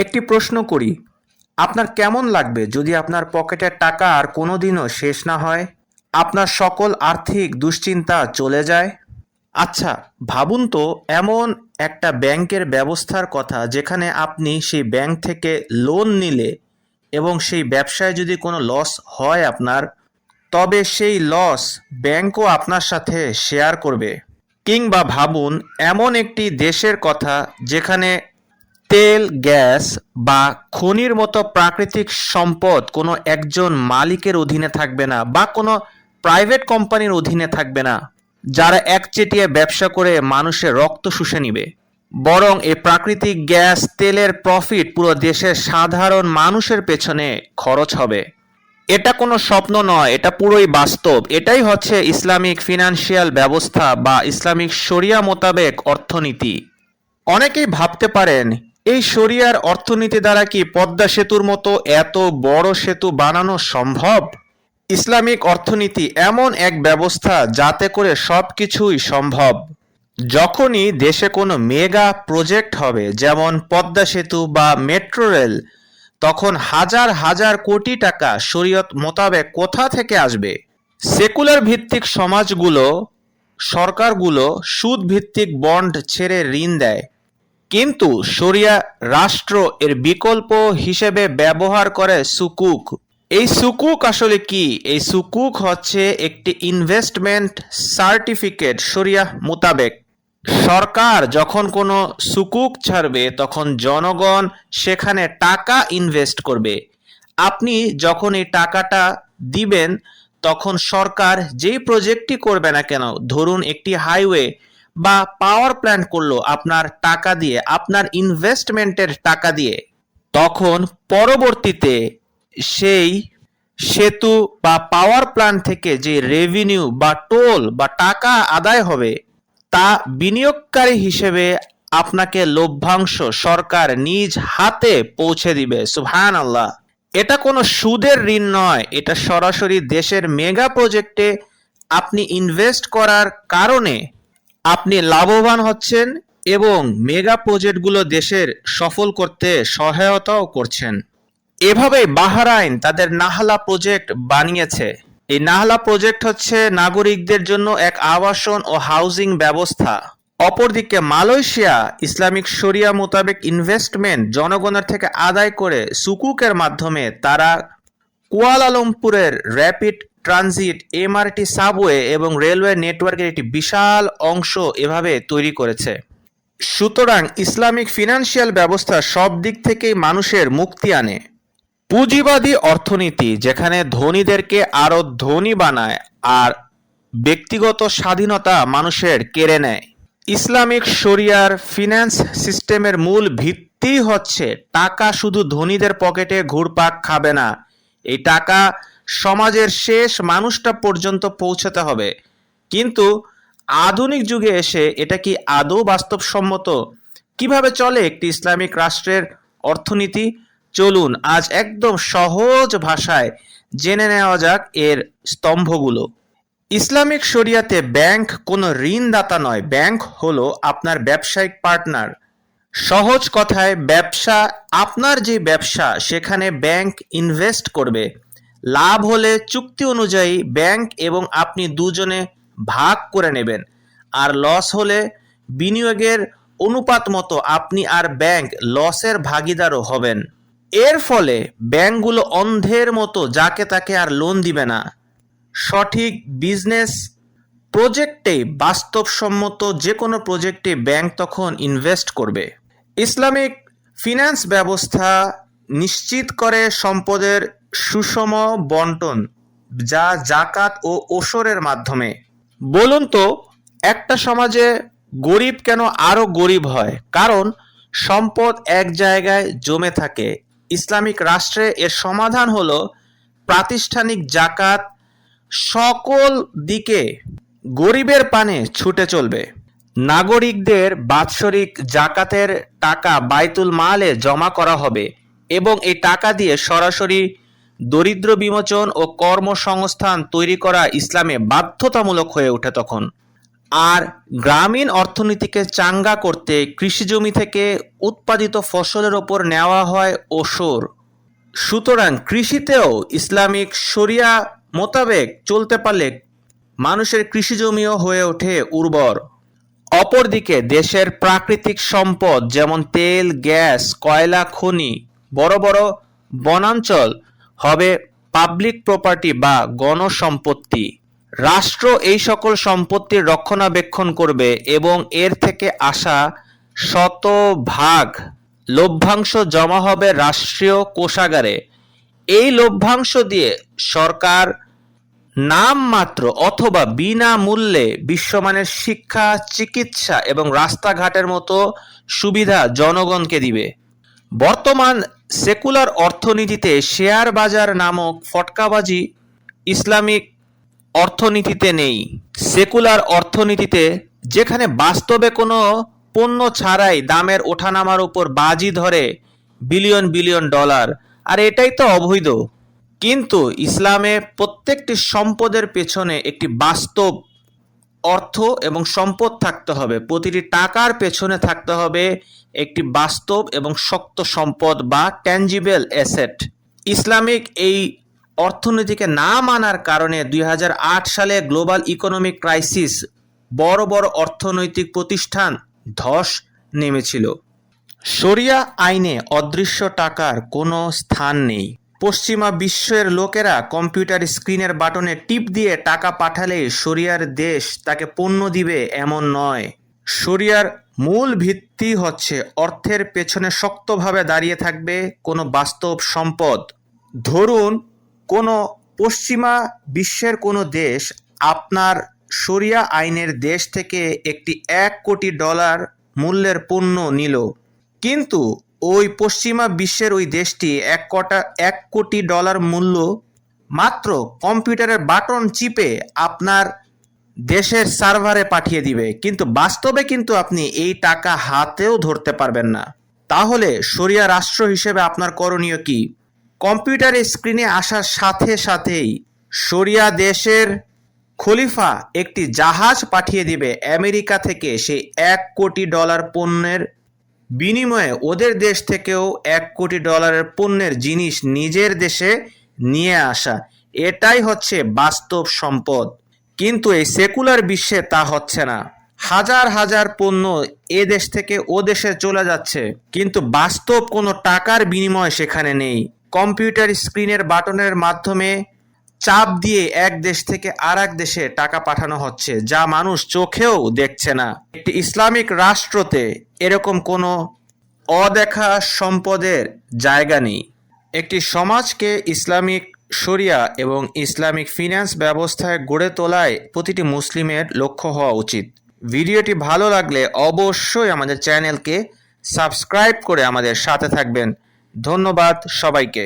একটি প্রশ্ন করি, আপনার কেমন লাগবে যদি আপনার পকেটের টাকা আর কোনোদিনও শেষ না হয়? আপনার সকল আর্থিক দুশ্চিন্তা চলে যায়? আচ্ছা, ভাবুন তো এমন একটা ব্যাংকের ব্যবস্থার কথা যেখানে আপনি সেই ব্যাংক থেকে লোন নিলে এবং সেই ব্যবসায় যদি কোনো লস হয় আপনার, তবে সেই লস ব্যাংকও আপনার সাথে শেয়ার করবে। কিংবা ভাবুন এমন একটি দেশের কথা যেখানে তেল, গ্যাস বা খনির মতো প্রাকৃতিক সম্পদ কোনো একজন মালিকের অধীনে থাকবে না বা কোনো প্রাইভেট কোম্পানির অধীনে থাকবে না, যারা একচেটিয়া ব্যবসা করে মানুষের রক্ত শুষে নিবে। বরং এই প্রাকৃতিক গ্যাস, তেলের প্রফিট পুরো দেশের সাধারণ মানুষের পেছনে খরচ হবে। এটা কোনো স্বপ্ন নয়, এটা পুরোই বাস্তব। এটাই হচ্ছে ইসলামিক ফিনান্সিয়াল ব্যবস্থা বা ইসলামিক শরিয়া মোতাবেক অর্থনীতি। অনেকেই ভাবতে পারেন, এই শরিয়ার অর্থনীতি দ্বারা কি পদ্মা সেতুর মতো এত বড় সেতু বানানো সম্ভব? ইসলামিক অর্থনীতি এমন এক ব্যবস্থা যাতে করে সবকিছুই সম্ভব। যখনই দেশে কোনো মেগা প্রজেক্ট হবে, যেমন পদ্মা সেতু বা মেট্রো রেল, তখন হাজার হাজার কোটি টাকা শরীয়ত মোতাবেক কোথা থেকে আসবে? সেকুলার ভিত্তিক সমাজগুলো, সরকারগুলো সুদ ভিত্তিক বন্ড ছেড়ে ঋণ দেয়, কিন্তু শরিয়া রাষ্ট্র এর বিকল্প হিসেবে ব্যবহার করে সুকুক। এই সুকুক আসলে কি? এই সুকুক হচ্ছে একটি ইনভেস্টমেন্ট সার্টিফিকেট শরিয়া মোতাবেক। সরকার যখন কোনো সুকুক ছাড়বে তখন জনগণ সেখানে টাকা ইনভেস্ট করবে। আপনি যখন এই টাকাটা দিবেন তখন সরকার যেই প্রজেক্টই করবে না কেন, ধরুন একটি হাইওয়ে বা পাওয়ার প্ল্যান্ট করলো আপনার টাকা দিয়ে, আপনার ইনভেস্টমেন্টের টাকা দিয়ে, তখন পরবর্তীতে সেই সেতু বা পাওয়ার প্ল্যান্ট থেকে যে রেভিনিউ বা টোল বা টাকা আদায় হবে, তা বিনিয়োগকারী হিসেবে আপনাকে লভ্যাংশ সরকার নিজ হাতে পৌঁছে দিবে। সুবহানাল্লাহ। এটা কোনো সুদের ঋণ নয়, এটা সরাসরি দেশের মেগা প্রজেক্টে আপনি ইনভেস্ট করার কারণে আপনি লাভবান হচ্ছেন এবং মেগা প্রজেক্টগুলো দেশের সফল করতে সহায়তাও করছেন। এভাবেই বাহরাইন তাদের নাহলা প্রজেক্ট বানিয়েছে। এই নাহলা প্রজেক্ট হচ্ছে নাগরিকদের জন্য এক আবাসন ও হাউজিং ব্যবস্থা। অপরদিকে মালয়েশিয়া ইসলামিক শরিয়া মোতাবেক ইনভেস্টমেন্ট জনগণের থেকে আদায় করে সুকুকের মাধ্যমে তারা কুয়ালালামপুরের র্যাপিড ট্রানজিট, এমআরটি, সাবওয়ে এবং রেলওয়ে নেটওয়ার্কের একটি বিশাল অংশ এভাবে তৈরি করেছে। সুতরাং ইসলামিক ফিনান্সিয়াল ব্যবস্থা সব দিক থেকেই মানুষের মুক্তি আনে। পুঁজিবাদী অর্থনীতি যেখানে ধনীদেরকে আরো ধনী বানায় আর ব্যক্তিগত স্বাধীনতা মানুষের কেড়ে নেয়। ইসলামিক শরিয়ার ফিন্যান্স সিস্টেমের মূল ভিত্তি হচ্ছে টাকা শুধু ধনীদের পকেটে ঘুরপাক খাবে না, এই টাকা সমাজের শেষ মানুষটা পর্যন্ত পৌঁছাতে হবে। কিন্তু আধুনিক যুগে এসে এটা কি আদৌ বাস্তবসম্মত? কিভাবে চলে একটি ইসলামিক রাষ্ট্রের অর্থনীতি? চলুন আজ একদম সহজ ভাষায় জেনে নেওয়া যাক এর স্তম্ভগুলো। ইসলামিক শরিয়াতে ব্যাংক কোনো ঋণদাতা নয়, ব্যাংক হলো আপনার ব্যবসায়িক পার্টনার। সহজ কথায় ব্যবসা, আপনার যে ব্যবসা সেখানে ব্যাংক ইনভেস্ট করবে, লাভ হলে চুক্তি অনুযায়ী ব্যাংক এবং আপনি দুজনে ভাগ করে নেবেন, আর লস হলে বিনিয়োগের অনুপাত মতো আপনি আর ব্যাংক লসের ভাগিদারও হবেন। এর ফলে ব্যাংকগুলো অন্ধের মতো যাকে তাকে আর লোন দিবে না, সঠিক বিজনেস প্রজেক্টে, বাস্তবসম্মত যে কোনো প্রজেক্টে ব্যাংক তখন ইনভেস্ট করবে। ইসলামিক ফিন্যান্স ব্যবস্থা নিশ্চিত করে সম্পদের সুষম বন্টন, যা জাকাত ও ওশরের মাধ্যমে। বলুন তো, একটা সমাজে গরিব কেন আরো গরিব হয়? কারণ সম্পদ এক জায়গায় জমে থাকে। ইসলামিক রাষ্ট্রে এর সমাধান হলো প্রাতিষ্ঠানিক জাকাত সকল দিকে গরিবের পানে ছুটে চলবে। নাগরিকদের বাৎসরিক জাকাতের টাকা বাইতুল মালে জমা করা হবে এবং এই টাকা দিয়ে সরাসরি দরিদ্র বিমোচন ও কর্মসংস্থান তৈরি করা ইসলামে বাধ্যতামূলক হয়ে ওঠে তখন। আর গ্রামীণ অর্থনীতিকে চাঙ্গা করতে কৃষিজমি থেকে উৎপাদিত ফসলের ওপর নেওয়া হয় ওসর। সুতরাং কৃষিতেও ইসলামিক শরিয়া মোতাবেক চলতে পারলে মানুষের কৃষিজমিও হয়ে ওঠে উর্বর। অপরদিকে দেশের প্রাকৃতিক সম্পদ যেমন তেল, গ্যাস, কয়লা খনি, বড় বড় বনাঞ্চল হবে পাবলিক প্রপার্টি বা গণসম্পত্তি। রাষ্ট্র এই সকল সম্পত্তির রক্ষণাবেক্ষণ করবে এবং এর থেকে আসা শতভাগ লভ্যাংশ জমা হবে রাষ্ট্রীয় কোষাগারে। এই লভ্যাংশ দিয়ে সরকার নামমাত্র অথবা বিনামূল্যে বিশ্বমানের শিক্ষা, চিকিৎসা এবং রাস্তাঘাটের মতো সুবিধা জনগণকে দিবে। বর্তমান সেকুলার অর্থনীতিতে শেয়ার বাজার নামক ফটকাবাজি ইসলামিক অর্থনীতিতে নেই। সেকুলার অর্থনীতিতে যেখানে বাস্তবে কোনো পণ্য ছাড়াই দামের ওঠানামার উপর বাজি ধরে বিলিয়ন বিলিয়ন ডলার, আর এটাই তো অবৈধ। কিন্তু ইসলামে প্রত্যেকটি সম্পদের পেছনে একটি বাস্তব অর্থ এবং সম্পদ থাকতে হবে। প্রতিটি টাকার পেছনে থাকতে হবে একটি বাস্তব এবং শক্ত সম্পদ বা ট্যাঞ্জিবল অ্যাসেট। ইসলামিক এই অর্থনীতিকে না মানার কারণে 2008 সালে গ্লোবাল ইকোনমিক ক্রাইসিস, বড় বড় অর্থনৈতিক প্রতিষ্ঠান ধস নেমেছিল। শরিয়া আইনে অদৃশ্য টাকার কোনো স্থান নেই। পশ্চিমা বিশ্বের লোকেরা কম্পিউটার স্ক্রিনের বাটনে টিপ দিয়ে টাকা পাঠালেই শরিয়ার দেশ তাকে পণ্য দিবে এমন নয়। শরিয়ার মূল ভিত্তি হচ্ছে অর্থের পেছনে শক্তভাবে দাঁড়িয়ে থাকবে কোনো বাস্তব সম্পদ। ধরুন কোনো পশ্চিমা বিশ্বের কোনো দেশ আপনার শরিয়া আইনের দেশ থেকে একটি $1 কোটি মূল্যের পণ্য নিল, কিন্তু ওই পশ্চিমা বিশ্বের ওই দেশটি $1 কোটি মূল্য মাত্র কম্পিউটারের বাটন চিপে আপনার দেশের সার্ভারে পাঠিয়ে দিবে, কিন্তু বাস্তবে কিন্তু আপনি এই টাকা হাতেও ধরতে পারবেন না। তাহলে শরিয়া রাষ্ট্র হিসেবে আপনার করণীয় কি? কম্পিউটারের স্ক্রিনে আসার সাথে সাথেই শরিয়া দেশের খলিফা একটি জাহাজ পাঠিয়ে দিবে আমেরিকা থেকে সেই $1 কোটি পণ্যের বিনিময়ে ওদের দেশ থেকেও $1 কোটি পণ্যের জিনিস নিজের দেশে নিয়ে আসা। এটাই হচ্ছে বাস্তব সম্পদ। কিন্তু এই সেকুলার বিশ্বে তা হচ্ছে না। হাজার হাজার পণ্য এ দেশ থেকে ও দেশে চলে যাচ্ছে, কিন্তু বাস্তব কোনো টাকার বিনিময় সেখানে নেই। কম্পিউটার স্ক্রিনের বাটনের মাধ্যমে চাপ দিয়ে এক দেশ থেকে আর এক দেশে টাকা পাঠানো হচ্ছে, যা মানুষ চোখেও দেখছে না। একটি ইসলামিক রাষ্ট্রতে এরকম কোনো অদেখা সম্পদের জায়গা নেই। একটি সমাজকে ইসলামিক শরিয়া এবং ইসলামিক ফিন্যান্স ব্যবস্থায় গড়ে তোলায় প্রতিটি মুসলিমের লক্ষ্য হওয়া উচিত। ভিডিওটি ভালো লাগলে অবশ্যই আমাদের চ্যানেলকে সাবস্ক্রাইব করে আমাদের সাথে থাকবেন। ধন্যবাদ সবাইকে।